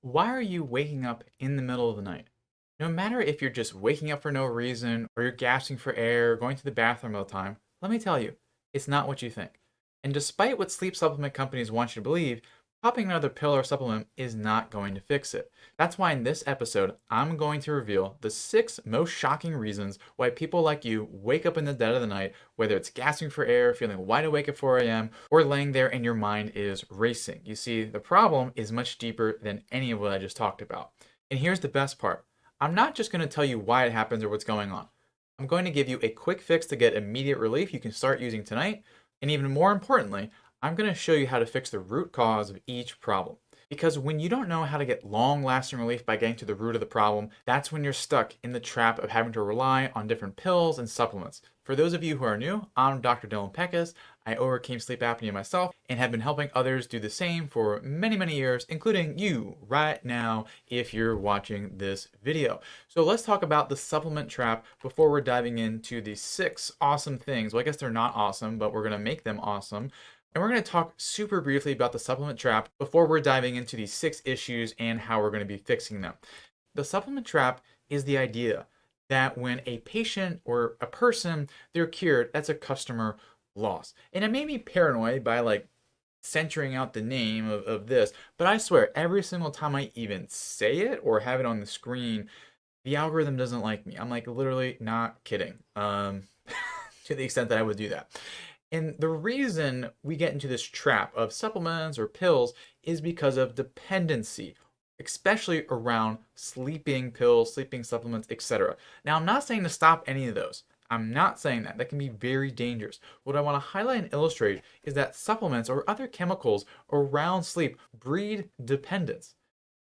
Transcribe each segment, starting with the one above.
Why are you waking up in the middle of the night? No matter if you're just waking up for no reason or you're gasping for air, going to the bathroom all the time, let me tell you, it's not what you think. And despite what sleep supplement companies want you to believe, popping another pill or supplement is not going to fix it. That's why in this episode, I'm going to reveal the 6 most shocking reasons why people like you wake up in the dead of the night, whether it's gasping for air, feeling wide awake at 4 a.m., or laying there and your mind is racing. You see, the problem is much deeper than any of what I just talked about. And here's the best part. I'm not just going to tell you why it happens or what's going on. I'm going to give you a quick fix to get immediate relief you can start using tonight. And even more importantly, I'm going to show you how to fix the root cause of each problem. Because when you don't know how to get long lasting relief by getting to the root of the problem, that's when you're stuck in the trap of having to rely on different pills and supplements. For those of you who are new, I'm Dr. Dylan Peckus. I overcame sleep apnea myself and have been helping others do the same for many, many years, including you right now if you're watching this video. So let's talk about the supplement trap before we're diving into the 6 awesome things. Well, I guess they're not awesome, but we're going to make them awesome. And we're going to talk super briefly about the supplement trap before we're diving into these 6 issues and how we're going to be fixing them. The supplement trap is the idea that when a patient or a person, they're cured, that's a customer loss. And it made me paranoid by like centering out the name of this, but I swear every single time I even say it or have it on the screen, the algorithm doesn't like me. I'm like literally not kidding. To the extent that I would do that. And the reason we get into this trap of supplements or pills is because of dependency, especially around sleeping pills, sleeping supplements, etc. Now, I'm not saying to stop any of those. I'm not saying that. That can be very dangerous. What I want to highlight and illustrate is that supplements or other chemicals around sleep breed dependence.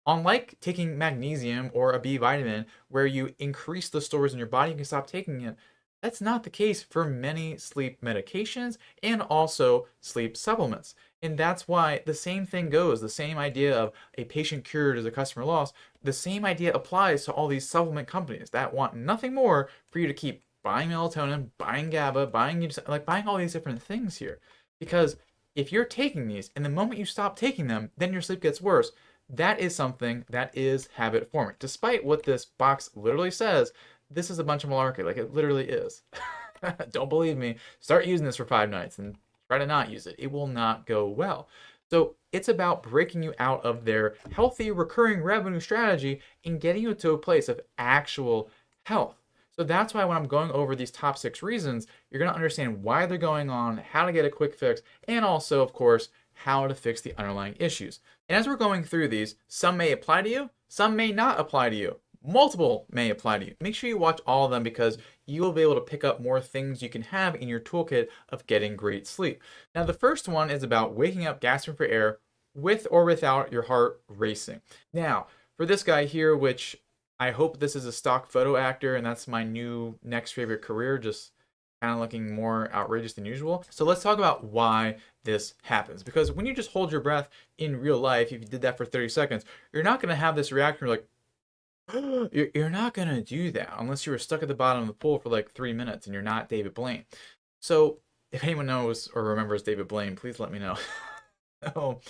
Unlike taking magnesium or a B vitamin, where you increase the stores in your body, you can stop taking it. That's not the case for many sleep medications and also sleep supplements. And that's why the same thing goes. The same idea of a patient cured is a customer lost. The same idea applies to all these supplement companies that want nothing more for you to keep buying melatonin, buying GABA, buying all these different things here. Because if you're taking these and the moment you stop taking them, then your sleep gets worse. That is something that is habit forming. Despite what this box literally says, this is a bunch of malarkey. Like it literally is. Don't believe me? Start using this for 5 nights and try to not use it. It will not go well. So it's about breaking you out of their healthy recurring revenue strategy and getting you to a place of actual health. So that's why when I'm going over these top 6 reasons, you're going to understand why they're going on, how to get a quick fix, and also, of course, how to fix the underlying issues. And as we're going through these, some may apply to you, some may not apply to you. Multiple may apply to you. Make sure you watch all of them because you will be able to pick up more things you can have in your toolkit of getting great sleep. Now, the first one is about waking up gasping for air with or without your heart racing. Now, for this guy here, which I hope this is a stock photo actor and that's my new next favorite career, just kind of looking more outrageous than usual. So let's talk about why this happens. Because when you just hold your breath in real life, if you did that for 30 seconds, you're not going to have this reaction like, you're not going to do that unless you were stuck at the bottom of the pool for like 3 minutes and you're not David Blaine. So if anyone knows or remembers David Blaine, please let me know. So,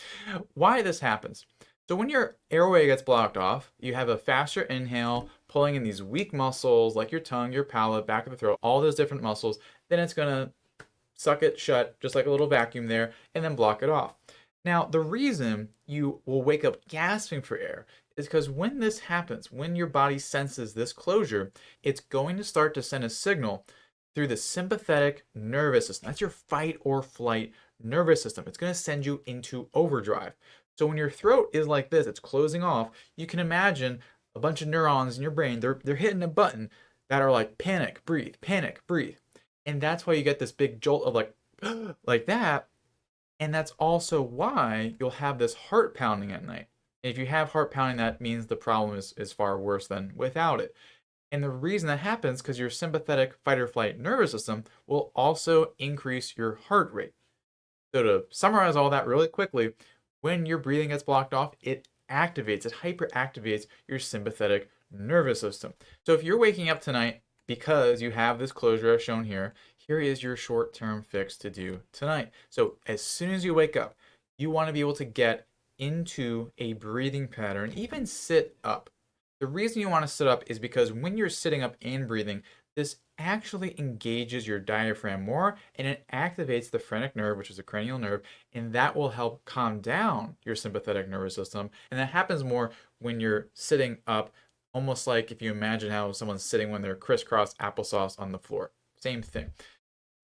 why this happens. So when your airway gets blocked off, you have a faster inhale, pulling in these weak muscles like your tongue, your palate, back of the throat, all those different muscles. Then it's going to suck it shut, just like a little vacuum there, and then block it off. Now, the reason you will wake up gasping for air is because when this happens, when your body senses this closure, it's going to start to send a signal through the sympathetic nervous system. That's your fight or flight nervous system. It's going to send you into overdrive. So when your throat is like this, it's closing off, you can imagine a bunch of neurons in your brain, they're hitting a button that are like panic, breathe. And that's why you get this big jolt of like like that. And that's also why you'll have this heart pounding at night. If you have heart pounding, that means the problem is far worse than without it. And the reason that happens because your sympathetic fight or flight nervous system will also increase your heart rate. So to summarize all that really quickly, when your breathing gets blocked off, it hyperactivates your sympathetic nervous system. So if you're waking up tonight because you have this closure as shown here, here is your short-term fix to do tonight. So as soon as you wake up, you want to be able to get into a breathing pattern, even sit up. The reason you want to sit up is because when you're sitting up and breathing, this actually engages your diaphragm more and it activates the phrenic nerve, which is a cranial nerve, and that will help calm down your sympathetic nervous system. And that happens more when you're sitting up, almost like if you imagine how someone's sitting when they're crisscross applesauce on the floor. Same thing.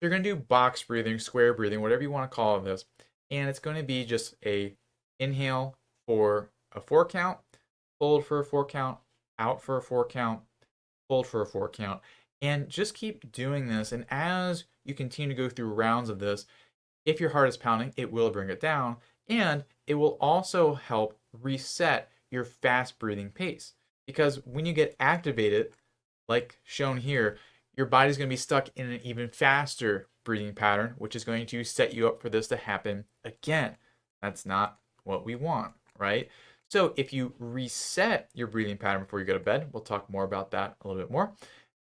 You're going to do box breathing, square breathing, whatever you want to call this. And it's going to be just a inhale for a 4 count, hold for a 4 count, out for a 4 count, hold for a 4 count. And just keep doing this. And as you continue to go through rounds of this, if your heart is pounding, it will bring it down. And it will also help reset your fast breathing pace. Because when you get activated, like shown here, your body's going to be stuck in an even faster breathing pattern, which is going to set you up for this to happen again. That's not what we want, right? So if you reset your breathing pattern before you go to bed, we'll talk more about that a little bit more.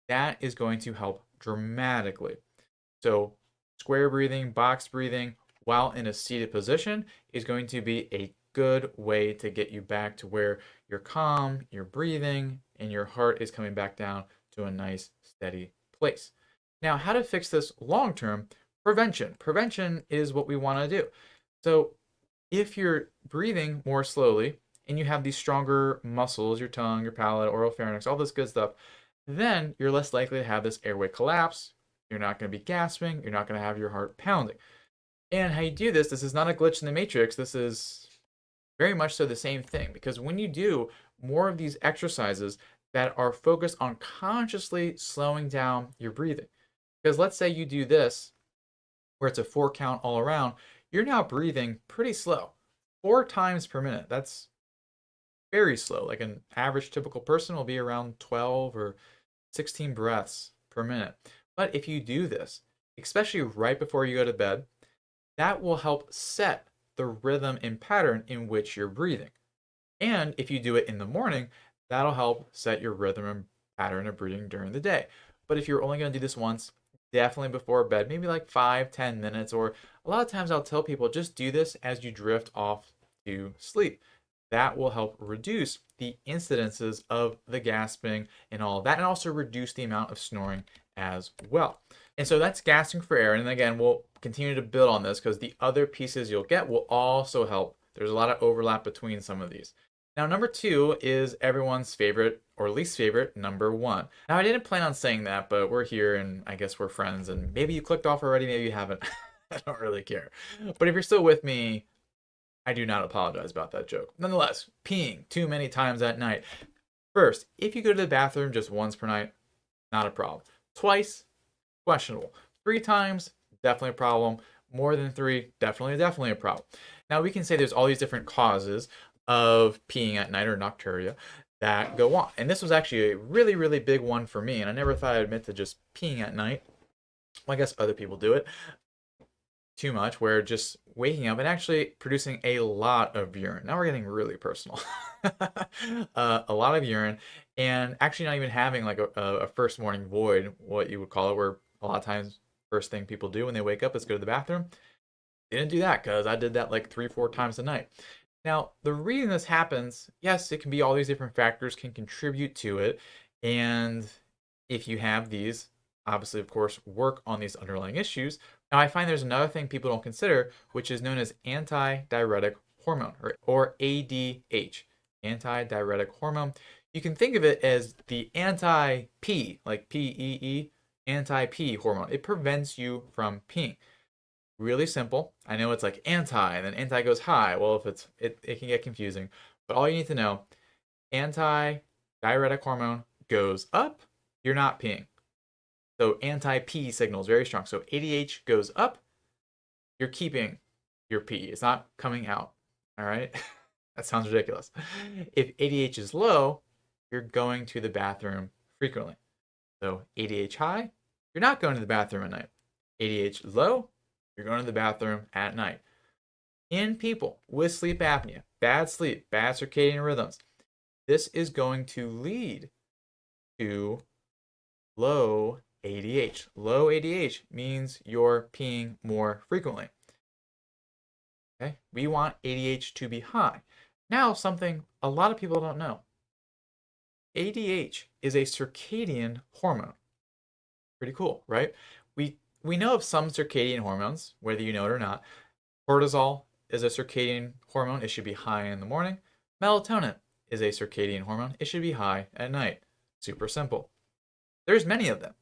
That is going to help dramatically. So square breathing, box breathing, while in a seated position is going to be a good way to get you back to where you're calm, you're breathing, and your heart is coming back down to a nice steady place. Now, how to fix this long term? Prevention. Prevention is what we want to do. So, if you're breathing more slowly and you have these stronger muscles, your tongue, your palate, oral pharynx, all this good stuff, then you're less likely to have this airway collapse. You're not going to be gasping. You're not going to have your heart pounding. And how you do this, this is not a glitch in the matrix. This is very much so the same thing. Because when you do more of these exercises that are focused on consciously slowing down your breathing, because let's say you do this where it's a 4 count all around, you're now breathing pretty slow, 4 times per minute. That's very slow. Like an average typical person will be around 12 or 16 breaths per minute. But if you do this, especially right before you go to bed, that will help set the rhythm and pattern in which you're breathing. And if you do it in the morning, that'll help set your rhythm and pattern of breathing during the day. But if you're only going to do this once, definitely before bed, maybe like 5-10 minutes, or a lot of times I'll tell people just do this as you drift off to sleep. That will help reduce the incidences of the gasping and all of that, and also reduce the amount of snoring as well. And so that's gasping for air. And again, we'll continue to build on this because the other pieces you'll get will also help. There's a lot of overlap between some of these. Now, number 2 is everyone's favorite or least favorite, number 1. Now, I didn't plan on saying that, but we're here and I guess we're friends. And maybe you clicked off already, maybe you haven't. I don't really care. But if you're still with me, I do not apologize about that joke. Nonetheless, peeing too many times at night. First, if you go to the bathroom just once per night, not a problem. Twice, questionable. 3 times, definitely a problem. More than 3, definitely a problem. Now we can say there's all these different causes of peeing at night or nocturia that go on. And this was actually a really, really big one for me. And I never thought I'd admit to just peeing at night. Well, I guess other people do it too much, where just waking up and actually producing a lot of urine. Now we're getting really personal. A lot of urine, and actually not even having like a first morning void, what you would call it, where a lot of times first thing people do when they wake up is go to the bathroom. Didn't do that because I did that like 3-4 times a night. Now, the reason this happens, yes, it can be all these different factors can contribute to it. And if you have these, obviously, of course, work on these underlying issues. Now, I find there's another thing people don't consider, which is known as antidiuretic hormone, or ADH, antidiuretic hormone. You can think of it as the anti-P, like PEE, anti-P hormone. It prevents you from peeing. Really simple. I know it's like anti, and then anti goes high. Well, if it can get confusing. But all you need to know, anti-diuretic hormone goes up, you're not peeing. So anti-P signal is very strong. So ADH goes up, you're keeping your pee. It's not coming out. All right? That sounds ridiculous. If ADH is low, you're going to the bathroom frequently. So ADH high, you're not going to the bathroom at night. ADH low, you're going to the bathroom at night. In people with sleep apnea, bad sleep, bad circadian rhythms, this is going to lead to low ADH. Low ADH means you're peeing more frequently. Okay? We want ADH to be high. Now, something a lot of people don't know. ADH is a circadian hormone. Pretty cool, right? We know of some circadian hormones, whether you know it or not. Cortisol is a circadian hormone. It should be high in the morning. Melatonin is a circadian hormone. It should be high at night. Super simple. There's many of them.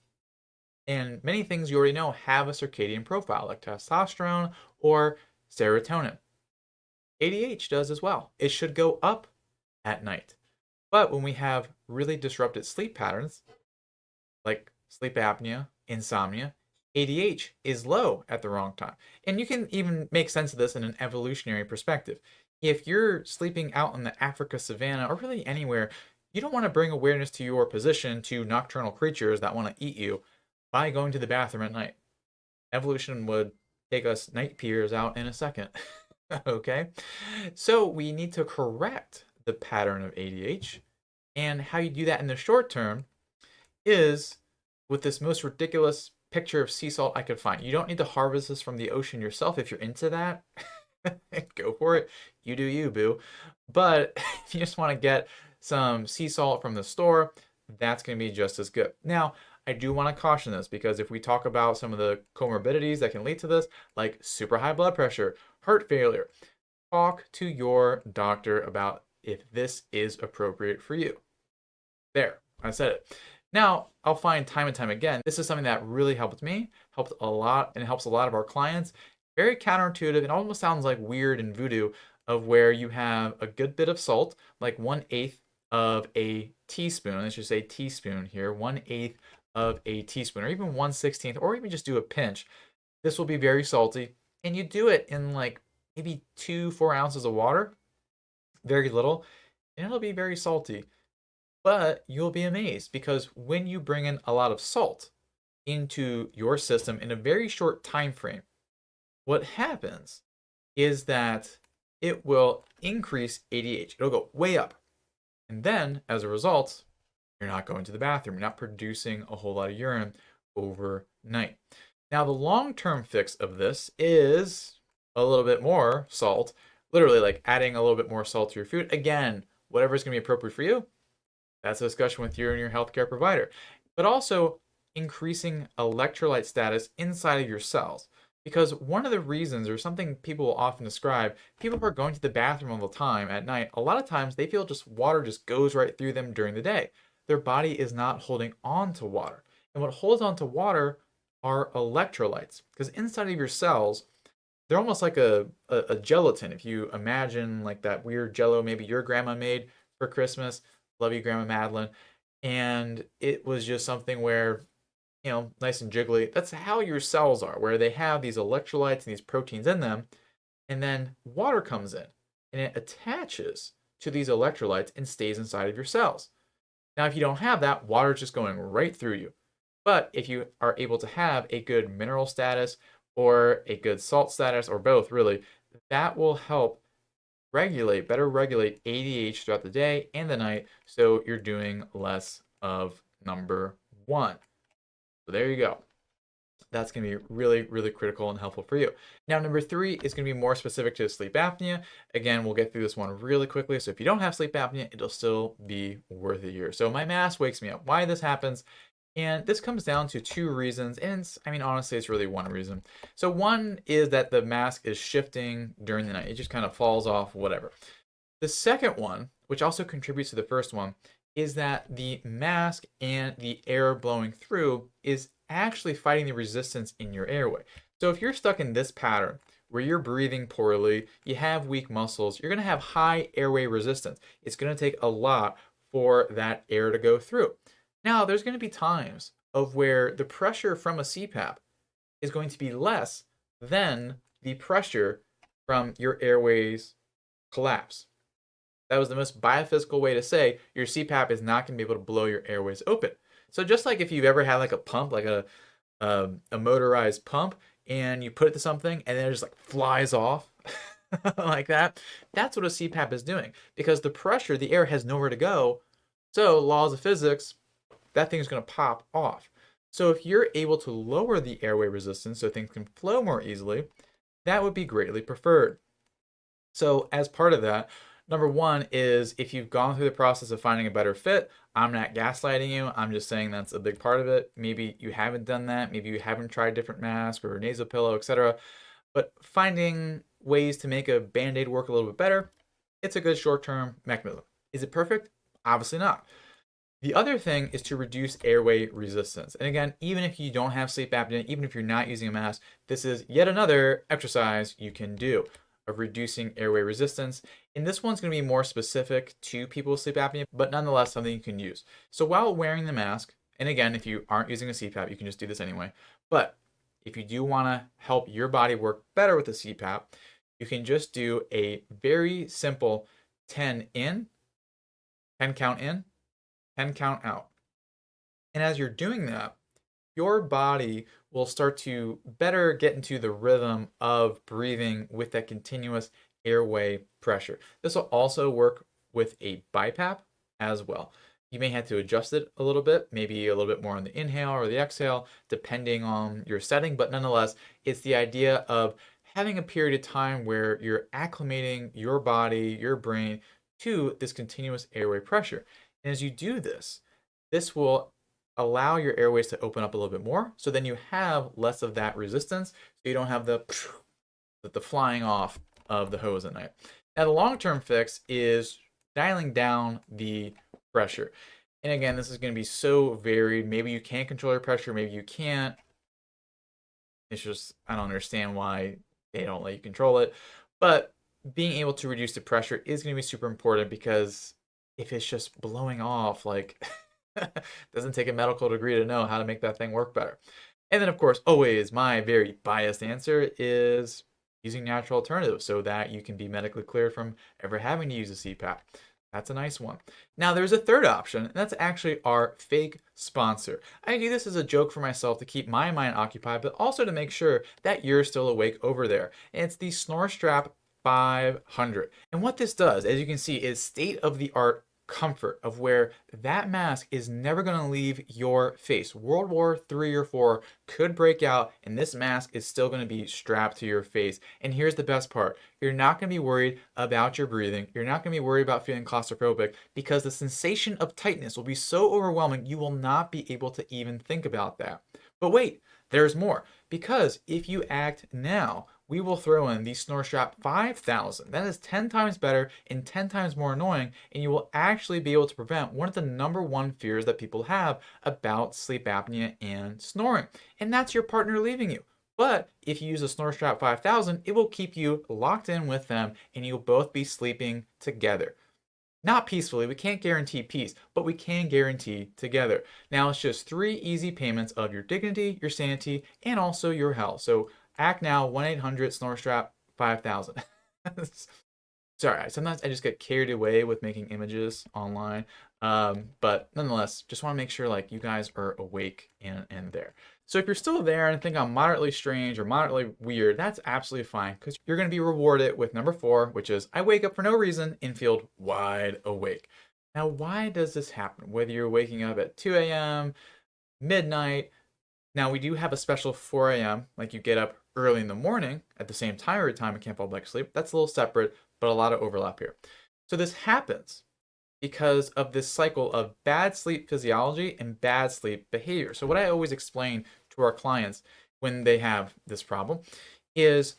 And many things you already know have a circadian profile, like testosterone or serotonin. ADH does as well. It should go up at night. But when we have really disrupted sleep patterns, like sleep apnea, insomnia, ADH is low at the wrong time. And you can even make sense of this in an evolutionary perspective. If you're sleeping out in the Africa savannah or really anywhere, you don't want to bring awareness to your position to nocturnal creatures that want to eat you by going to the bathroom at night. Evolution would take us night peers out in a second. Okay? So we need to correct the pattern of ADH. And how you do that in the short term is with this most ridiculous picture of sea salt I could find. You don't need to harvest this from the ocean yourself if you're into that. Go for it. You do you, boo. But if you just want to get some sea salt from the store, that's going to be just as good. Now, I do want to caution this because if we talk about some of the comorbidities that can lead to this, like super high blood pressure, heart failure, talk to your doctor about if this is appropriate for you. There, I said it. Now, I'll find time and time again, this is something that really helped me, helped a lot, and helps a lot of our clients. Very counterintuitive. It almost sounds like weird and voodoo of where you have a good bit of salt, like 1/8 of a teaspoon. Let's just say teaspoon here, 1/8 of a teaspoon, or even 1/16, or even just do a pinch. This will be very salty. And you do it in like maybe 2-4 ounces of water, very little, and it'll be very salty. But you'll be amazed because when you bring in a lot of salt into your system in a very short time frame, what happens is that it will increase ADH. It'll go way up. And then, as a result, you're not going to the bathroom. You're not producing a whole lot of urine overnight. Now, the long-term fix of this is a little bit more salt, literally like adding a little bit more salt to your food. Again, whatever is going to be appropriate for you, that's a discussion with you and your healthcare provider. But also increasing electrolyte status inside of your cells. Because one of the reasons, or something people will often describe, people who are going to the bathroom all the time at night, a lot of times they feel just water just goes right through them during the day. Their body is not holding on to water. And what holds on to water are electrolytes. Because inside of your cells, they're almost like a gelatin. If you imagine like that weird jello maybe your grandma made for Christmas, love you, Grandma Madeline. And it was just something where, nice and jiggly. That's how your cells are, where they have these electrolytes and these proteins in them. And then water comes in and it attaches to these electrolytes and stays inside of your cells. Now, if you don't have that, water's just going right through you. But if you are able to have a good mineral status or a good salt status, or both really, that will help better regulate ADH throughout the day and the night so you're doing less of number one. So there you go. That's going to be really, really critical and helpful for you. Now, number 3 is going to be more specific to sleep apnea. Again, we'll get through this one really quickly. So if you don't have sleep apnea, it'll still be worth it here. So my mask wakes me up. Why this happens? And this comes down to 2 reasons. And honestly, it's really 1 reason. So one is that the mask is shifting during the night. It just kind of falls off, whatever. The second one, which also contributes to the first one, is that the mask and the air blowing through is actually fighting the resistance in your airway. So if you're stuck in this pattern where you're breathing poorly, you have weak muscles, you're going to have high airway resistance. It's going to take a lot for that air to go through. Now, there's going to be times of where the pressure from a CPAP is going to be less than the pressure from your airways collapse. That was the most biophysical way to say your CPAP is not going to be able to blow your airways open. So just like if you've ever had like a pump, like a motorized pump, and you put it to something and then it just like flies off like that, that's what a CPAP is doing because the pressure, the air has nowhere to go. So laws of physics, that thing is going to pop off. So if you're able to lower the airway resistance so things can flow more easily, that would be greatly preferred. So, as part of that, number one is if you've gone through the process of finding a better fit, I'm not gaslighting you. I'm just saying that's a big part of it. Maybe you haven't done that. Maybe you haven't tried different masks or nasal pillow, etc. But finding ways to make a band aid work a little bit better, it's a good short term mechanism. Is it perfect? Obviously not. The other thing is to reduce airway resistance. And again, even if you don't have sleep apnea, even if you're not using a mask, this is yet another exercise you can do of reducing airway resistance. And this one's going to be more specific to people with sleep apnea, but nonetheless something you can use. So while wearing the mask, and again, if you aren't using a CPAP, you can just do this anyway. But if you do want to help your body work better with the CPAP, you can just do a very simple 10 in, 10 count in, 10 count out. And as you're doing that, your body will start to better get into the rhythm of breathing with that continuous airway pressure. This will also work with a BiPAP as well. You may have to adjust it a little bit, maybe a little bit more on the inhale or the exhale, depending on your setting. But nonetheless, it's the idea of having a period of time where you're acclimating your body, your brain to this continuous airway pressure. And as you do this, this will allow your airways to open up a little bit more. So then you have less of that resistance. So you don't have the flying off of the hose at night. Now, the long-term fix is dialing down the pressure. And again, this is going to be so varied. Maybe you can control your pressure, maybe you can't. It's just, I don't understand why they don't let you control it. But being able to reduce the pressure is going to be super important because if it's just blowing off, like, doesn't take a medical degree to know how to make that thing work better. And then, of course, always my very biased answer is using natural alternatives so that you can be medically cleared from ever having to use a CPAP. That's a nice one. Now, there's a third option, and that's actually our fake sponsor. I do this as a joke for myself to keep my mind occupied, but also to make sure that you're still awake over there. And it's the Snore Strap 500. And what this does, as you can see, is state of the art comfort of where that mask is never going to leave your face. World War III or 4 could break out and this mask is still going to be strapped to your face. And here's the best part. You're not going to be worried about your breathing. You're not going to be worried about feeling claustrophobic because the sensation of tightness will be so overwhelming you will not be able to even think about that. But wait, there's more. Because if you act now, we will throw in the Snore Strap 5000. That is 10 times better and 10 times more annoying, and you will actually be able to prevent one of the number one fears that people have about sleep apnea and snoring, and that's your partner leaving you. But if you use a Snore Strap 5000, it will keep you locked in with them, and you'll both be sleeping together. Not peacefully, we can't guarantee peace, but we can guarantee together. Now it's just 3 easy payments of your dignity, your sanity, and also your health. So act now, 1-800-SNORESTRAP-5000. Sorry, sometimes I just get carried away with making images online. But nonetheless, just want to make sure like you guys are awake and there. So if you're still there and think I'm moderately strange or moderately weird, that's absolutely fine because you're going to be rewarded with number 4, which is I wake up for no reason and feel wide awake. Now, why does this happen? Whether you're waking up at 2 a.m., midnight. Now, we do have a special 4 a.m., like you get up early in the morning at the same time every time and can't fall back to sleep. That's a little separate, but a lot of overlap here. So this happens because of this cycle of bad sleep physiology and bad sleep behavior. So what I always explain to our clients when they have this problem is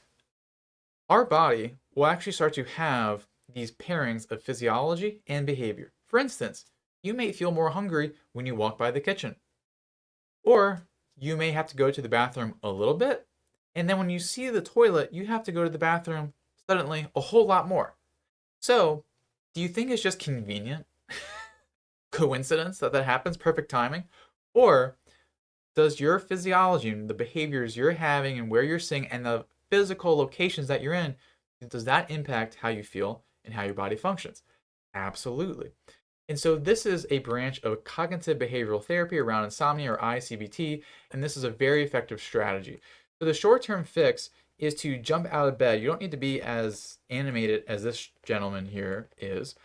our body will actually start to have these pairings of physiology and behavior. For instance, you may feel more hungry when you walk by the kitchen, or you may have to go to the bathroom a little bit, and then when you see the toilet, you have to go to the bathroom suddenly a whole lot more. So, do you think it's just convenient? Coincidence that that happens? Perfect timing? Or does your physiology and the behaviors you're having and where you're sitting and the physical locations that you're in, does that impact how you feel and how your body functions? Absolutely. And so this is a branch of cognitive behavioral therapy around insomnia or ICBT, and this is a very effective strategy. So the short-term fix is to jump out of bed. You don't need to be as animated as this gentleman here is.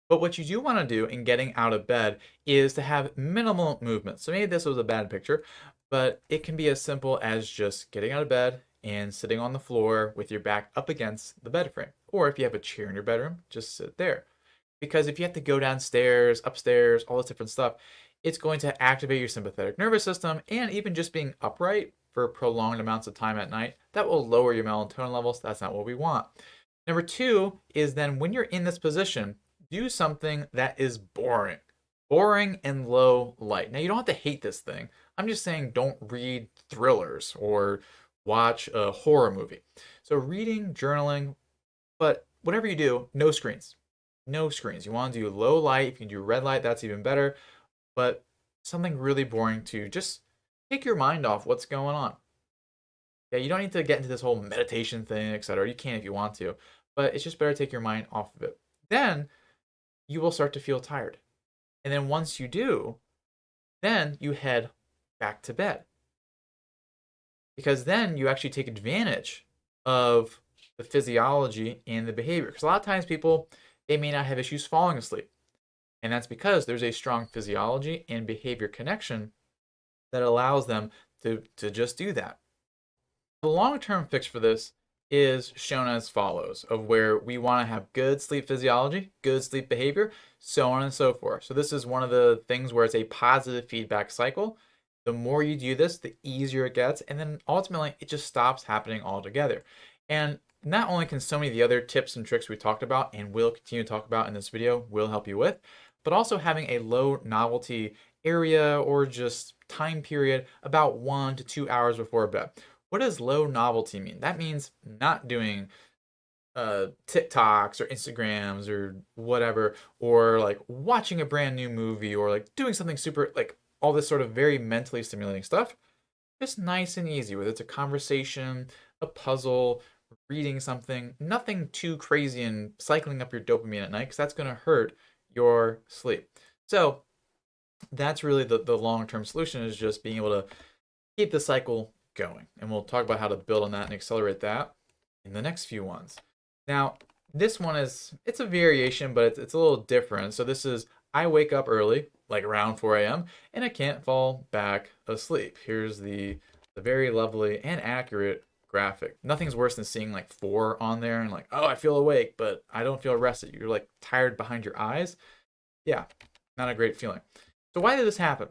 But what you do want to do in getting out of bed is to have minimal movement. So maybe this was a bad picture, but it can be as simple as just getting out of bed and sitting on the floor with your back up against the bed frame. Or if you have a chair in your bedroom, just sit there. Because if you have to go downstairs, upstairs, all this different stuff, it's going to activate your sympathetic nervous system, and even just being upright for prolonged amounts of time at night, that will lower your melatonin levels. That's not what we want. Number two is then when you're in this position, do something that is boring. Boring and low light. Now, you don't have to hate this thing. I'm just saying don't read thrillers or watch a horror movie. So, reading, journaling, but whatever you do, no screens. No screens. You want to do low light. If you can do red light, that's even better. But something really boring to just take your mind off what's going on. Yeah, you don't need to get into this whole meditation thing, etc. You can if you want to, but it's just better to take your mind off of it. Then you will start to feel tired. And then once you do, then you head back to bed. Because then you actually take advantage of the physiology and the behavior. Because a lot of times people, they may not have issues falling asleep. And that's because there's a strong physiology and behavior connection that allows them to just do that. The long-term fix for this is shown as follows, of where we want to have good sleep physiology, good sleep behavior, so on and so forth. So this is one of the things where it's a positive feedback cycle. The more you do this, the easier it gets, and then ultimately it just stops happening altogether. And not only can so many of the other tips and tricks we talked about and will continue to talk about in this video will help you with, but also having a low novelty area or just time period about 1 to 2 hours before bed. What does low novelty mean? That means not doing TikToks or Instagrams or whatever, or like watching a brand new movie, or like doing something super, like all this sort of very mentally stimulating stuff. Just nice and easy, whether it's a conversation, a puzzle, reading something, nothing too crazy and cycling up your dopamine at night, because that's going to hurt your sleep. So that's really the long-term solution, is just being able to keep the cycle going. And we'll talk about how to build on that and accelerate that in the next few ones. Now, this one it's a variation, but it's a little different. So this is, I wake up early, like around 4 a.m., and I can't fall back asleep. Here's the very lovely and accurate graphic. Nothing's worse than seeing like 4 on there and like, oh, I feel awake, but I don't feel rested. You're like tired behind your eyes. Yeah, not a great feeling. So why did this happen?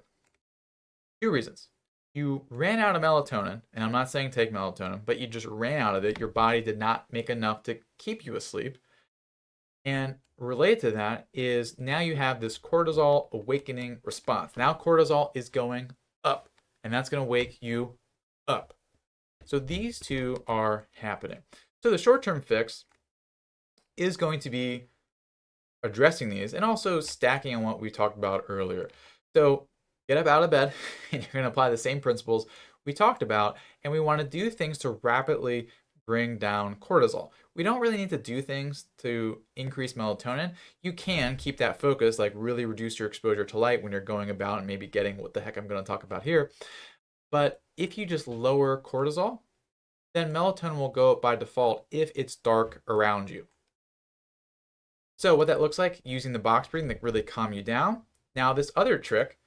2 reasons. You ran out of melatonin, and I'm not saying take melatonin, but you just ran out of it. Your body did not make enough to keep you asleep. And related to that is now you have this cortisol awakening response. Now cortisol is going up, and that's going to wake you up. So these two are happening. So the short-term fix is going to be addressing these and also stacking on what we talked about earlier. So get up out of bed, and you're going to apply the same principles we talked about, and we want to do things to rapidly bring down cortisol. We don't really need to do things to increase melatonin. You can keep that focus, like really reduce your exposure to light when you're going about and maybe getting what the heck I'm going to talk about here. But if you just lower cortisol, then melatonin will go up by default if it's dark around you. So what that looks like, using the box breathing to really calm you down. Now this other trick,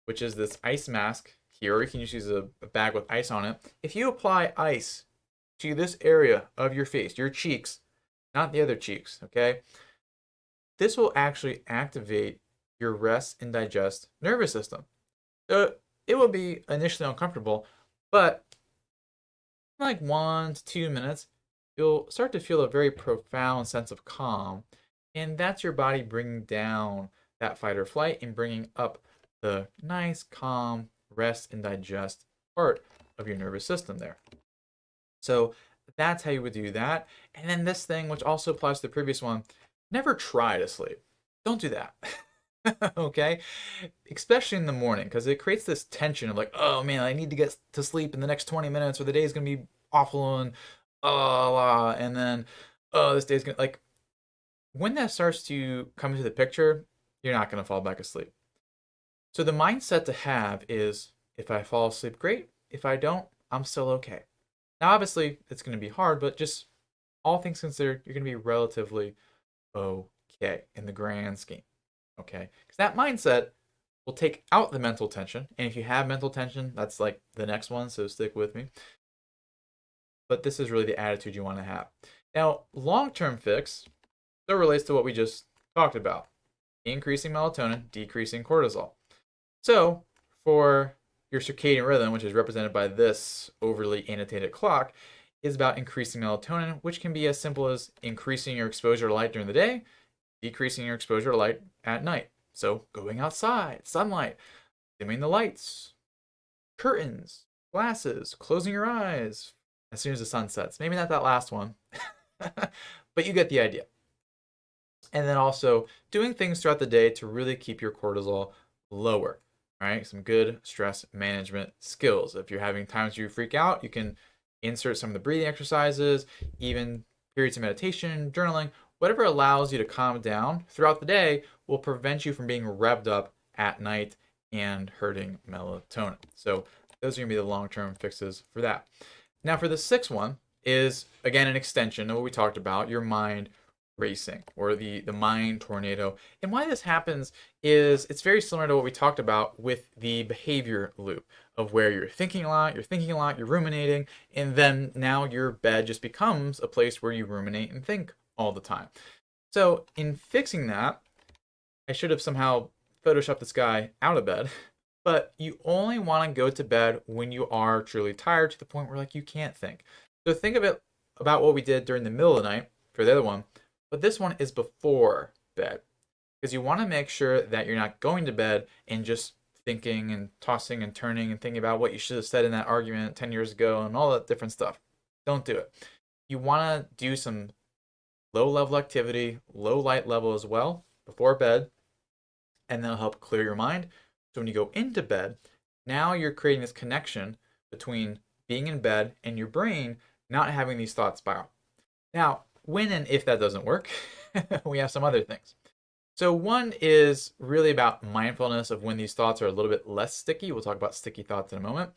which is this ice mask here, or you can just use a bag with ice on it. If you apply ice to this area of your face, your cheeks, not the other cheeks, okay? This will actually activate your rest and digest nervous system. So it will be initially uncomfortable, but in like 1 to 2 minutes, you'll start to feel a very profound sense of calm. And that's your body bringing down that fight or flight and bringing up the nice, calm, rest and digest part of your nervous system there. So that's how you would do that. And then this thing, which also applies to the previous one, never try to sleep. Don't do that. Okay? Especially in the morning, because it creates this tension of like, oh man, I need to get to sleep in the next 20 minutes or the day is going to be awful, and and then, oh, this day's going to, like, when that starts to come into the picture, you're not going to fall back asleep. So the mindset to have is, if I fall asleep, great. If I don't, I'm still okay. Now, obviously, it's going to be hard, but just all things considered, you're going to be relatively okay in the grand scheme. Okay? Because that mindset will take out the mental tension. And if you have mental tension, that's like the next one, so stick with me. but this is really the attitude you want to have. Now, long-term fix still relates to what we just talked about: increasing melatonin, decreasing cortisol. So, for your circadian rhythm, which is represented by this overly annotated clock, is about increasing melatonin, which can be as simple as increasing your exposure to light during the day, decreasing your exposure to light at night. So, going outside, sunlight, dimming the lights, curtains, glasses, closing your eyes as soon as the sun sets. Maybe not that last one, but you get the idea. And then also doing things throughout the day to really keep your cortisol lower. All right, some good stress management skills. If you're having times you freak out, you can insert some of the breathing exercises, even periods of meditation, journaling, whatever allows you to calm down throughout the day will prevent you from being revved up at night and hurting melatonin. So those are going to be the long-term fixes for that. Now for the sixth one is, again, an extension of what we talked about, your mind racing, or the mind tornado. And why this happens is it's very similar to what we talked about with the behavior loop of where you're thinking a lot, you're ruminating, and then now your bed just becomes a place where you ruminate and think all the time. So in fixing that, I should have somehow photoshopped this guy out of bed, but you only want to go to bed when you are truly tired to the point where like you can't think. So think of it about what we did during the middle of the night for the other one, but this one is before bed, because you want to make sure that you're not going to bed and just thinking and tossing and turning and thinking about what you should have said in that argument 10 years ago and all that different stuff. Don't do it. You want to do some low level activity, low light level as well before bed, and that'll help clear your mind. So when you go into bed, now you're creating this connection between being in bed and your brain not having these thoughts spiral. Now, when and if that doesn't work, we have some other things. So one is really about mindfulness of when these thoughts are a little bit less sticky. We'll talk about sticky thoughts in a moment.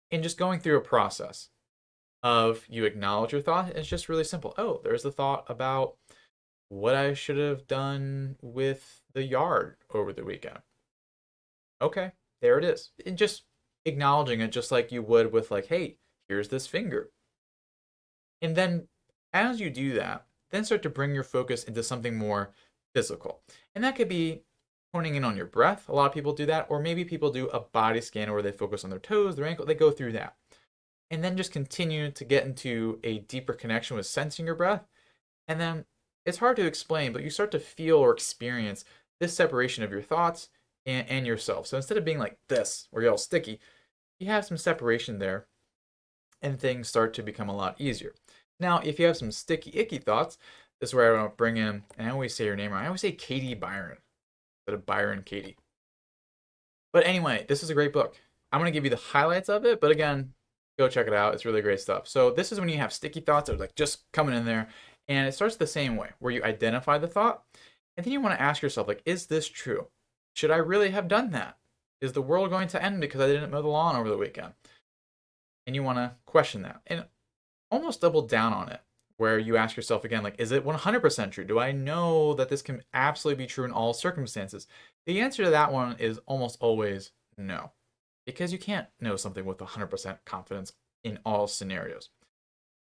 And just going through a process of you acknowledge your thought. It's just really simple. Oh, there's the thought about what I should have done with the yard over the weekend. Okay, there it is. And just acknowledging it just like you would with like, hey, here's this finger. And then as you do that, then start to bring your focus into something more physical. And that could be honing in on your breath. A lot of people do that. Or maybe people do a body scan where they focus on their toes, their ankle, they go through that. And then just continue to get into a deeper connection with sensing your breath. And then it's hard to explain, but you start to feel or experience this separation of your thoughts and yourself. So instead of being like this, where you're all sticky, you have some separation there and things start to become a lot easier. Now, if you have some sticky, icky thoughts, this is where I want to bring in, and I always say your name wrong. I always say Katie Byron instead of Byron Katie. But anyway, this is a great book. I'm going to give you the highlights of it, but again, go check it out. It's really great stuff. So this is when you have sticky thoughts that are like just coming in there, and it starts the same way, where you identify the thought, and then you want to ask yourself, like, is this true? Should I really have done that? Is the world going to end because I didn't mow the lawn over the weekend? And you want to question that and almost double down on it, where you ask yourself again, like, is it 100% true? Do I know that this can absolutely be true in all circumstances? The answer to that one is almost always no, because you can't know something with 100% confidence in all scenarios.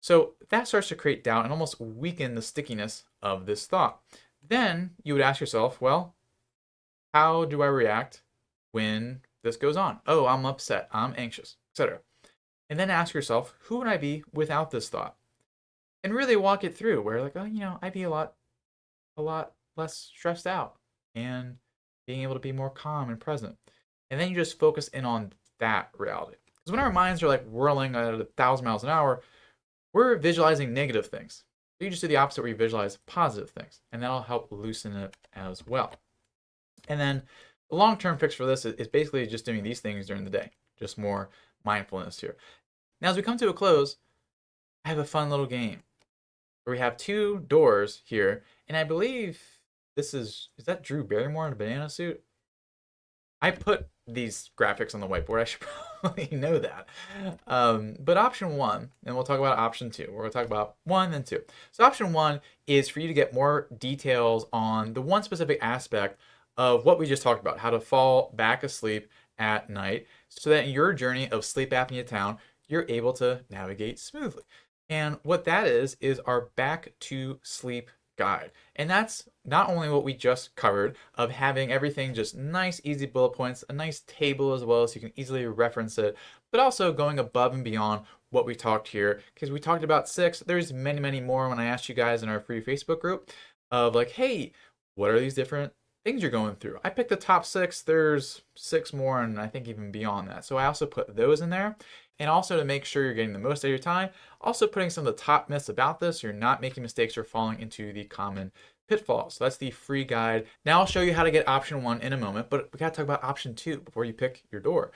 So that starts to create doubt and almost weaken the stickiness of this thought. Then you would ask yourself, well, how do I react when this goes on? Oh, I'm upset, I'm anxious, etc. And then ask yourself, who would I be without this thought? And really walk it through where like, oh, I'd be a lot less stressed out and being able to be more calm and present. And then you just focus in on that reality. Because when our minds are like whirling at 1,000 miles an hour, we're visualizing negative things. So you just do the opposite where you visualize positive things. And that'll help loosen it as well. And then the long-term fix for this is basically just doing these things during the day. Just more mindfulness here. Now, as we come to a close, I have a fun little game where we have two doors here, and I believe this is that Drew Barrymore in a banana suit? I put these graphics on the whiteboard. I should probably know that. But option one, and we'll talk about option two. We're going to talk about one and two. So option one is for you to get more details on the one specific aspect of what we just talked about, how to fall back asleep at night so that in your journey of sleep apnea town, you're able to navigate smoothly. And what that is our back to sleep guide. And that's not only what we just covered of having everything just nice, easy bullet points, a nice table as well so you can easily reference it, but also going above and beyond what we talked here. Because we talked about 6, there's many, many more when I asked you guys in our free Facebook group of like, hey, what are these different things you're going through? I picked the top 6, there's 6 more, and I think even beyond that. So I also put those in there. And also to make sure you're getting the most out of your time, also putting some of the top myths about this, so you're not making mistakes or falling into the common pitfalls. So that's the free guide. Now I'll show you how to get option 1 in a moment, but we gotta talk about option 2 before you pick your door.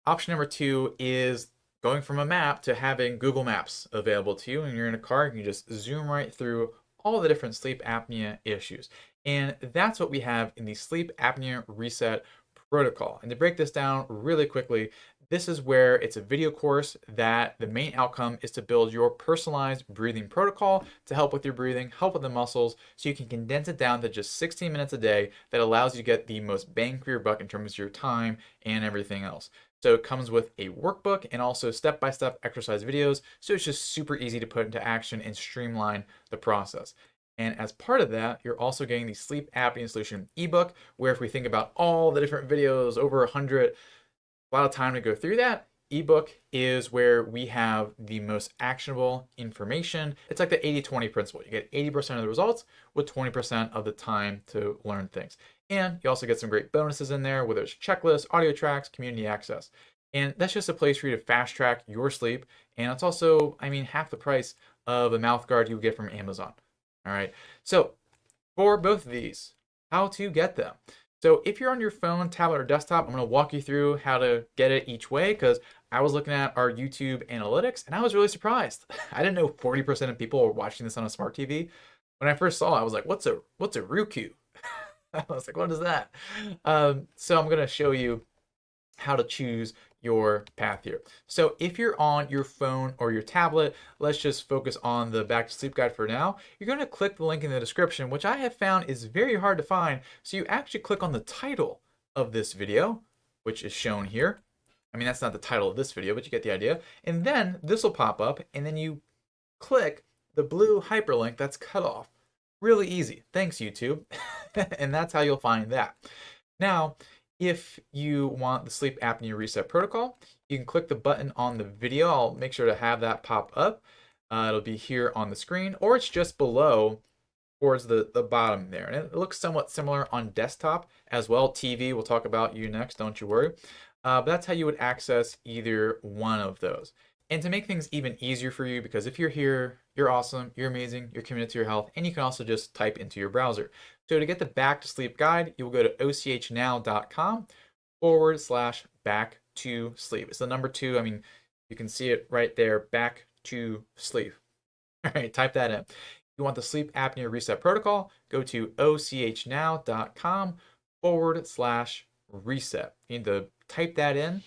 Option number 2 is going from a map to having Google Maps available to you, and you're in a car, you can just zoom right through all the different sleep apnea issues. And that's what we have in the sleep apnea reset protocol. And to break this down really quickly, this is where it's a video course that the main outcome is to build your personalized breathing protocol to help with your breathing, help with the muscles, so you can condense it down to just 16 minutes a day that allows you to get the most bang for your buck in terms of your time and everything else. So it comes with a workbook and also step-by-step exercise videos, so it's just super easy to put into action and streamline the process. And as part of that, you're also getting the Sleep Apnea Solution ebook, where if we think about all the different videos, over 100, a lot of time to go through that. Ebook is where we have the most actionable information. It's like the 80-20 principle. You get 80% of the results with 20% of the time to learn things. And you also get some great bonuses in there, whether it's checklists, audio tracks, community access. And that's just a place for you to fast track your sleep. And it's also, I mean, half the price of a mouth guard you would get from Amazon. All right. So for both of these, how to get them. So if you're on your phone, tablet, or desktop, I'm going to walk you through how to get it each way because I was looking at our YouTube analytics and I was really surprised. I didn't know 40% of people were watching this on a smart TV. When I first saw it, I was like, what's a Roku? I was like, what is that? So I'm going to show you how to choose your path here. So if you're on your phone or your tablet, let's just focus on the back to sleep guide for now. You're going to click the link in the description, which I have found is very hard to find. So you actually click on the title of this video, which is shown here. I mean, that's not the title of this video, but you get the idea. And then this will pop up, and then you click the blue hyperlink that's cut off. Really easy. Thanks, YouTube. And that's how you'll find that. Now, if you want the sleep apnea reset protocol, you can click the button on the video. I'll make sure to have that pop up. It'll be here on the screen, or it's just below towards the bottom there. And it looks somewhat similar on desktop as well. TV, we'll talk about you next, don't you worry. But that's how you would access either one of those. And to make things even easier for you, because if you're here, you're awesome, you're amazing, you're committed to your health, and you can also just type into your browser. So to get the back to sleep guide, you will go to ochnow.com/back to sleep. It's the number 2. I mean, you can see it right there, back to sleep. All right, type that in. If you want the sleep apnea reset protocol, go to ochnow.com/reset. You need to type that in,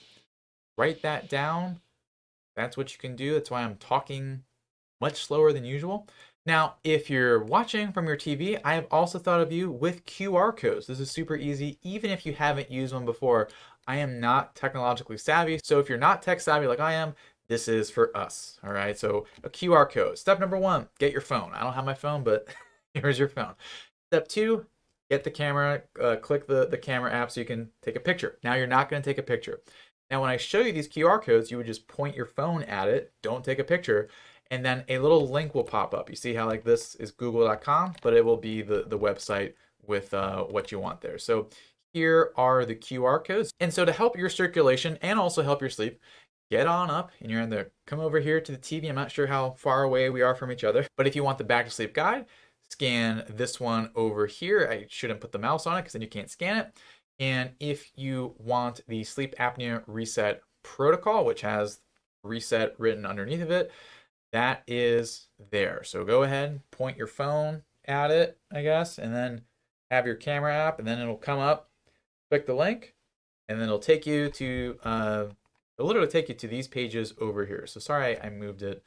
write that down. That's what you can do. That's why I'm talking much slower than usual. Now, if you're watching from your TV, I have also thought of you with QR codes. This is super easy, even if you haven't used one before. I am not technologically savvy, so if you're not tech savvy like I am, this is for us, all right? So a QR code. Step number 1, get your phone. I don't have my phone, but here's your phone. Step 2, get the camera, click the camera app so you can take a picture. Now you're not gonna take a picture. Now, when I show you these QR codes, you would just point your phone at it, don't take a picture, and then a little link will pop up. You see how like this is google.com, but it will be the website with what you want there. So here are the QR codes. And so to help your circulation and also help your sleep, get on up and you're in the, come over here to the TV. I'm not sure how far away we are from each other, but if you want the back to sleep guide, scan this one over here. I shouldn't put the mouse on it because then you can't scan it. And if you want the sleep apnea reset protocol, which has reset written underneath of it, that is there. So go ahead, point your phone at it, I guess, and then have your camera app, and then it'll come up, click the link, and then it'll take you to, it'll literally take you to these pages over here. So sorry I moved it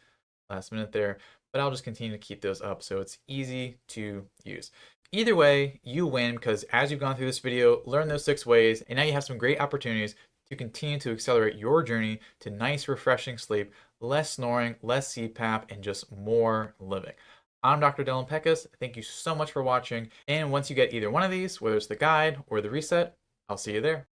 last minute there, but I'll just continue to keep those up so it's easy to use. Either way, you win because as you've gone through this video, learn those 6 ways, and now you have some great opportunities to continue to accelerate your journey to nice, refreshing sleep, less snoring, less CPAP, and just more living. I'm Dr. Dylan Peckus. Thank you so much for watching. And once you get either one of these, whether it's the guide or the reset, I'll see you there.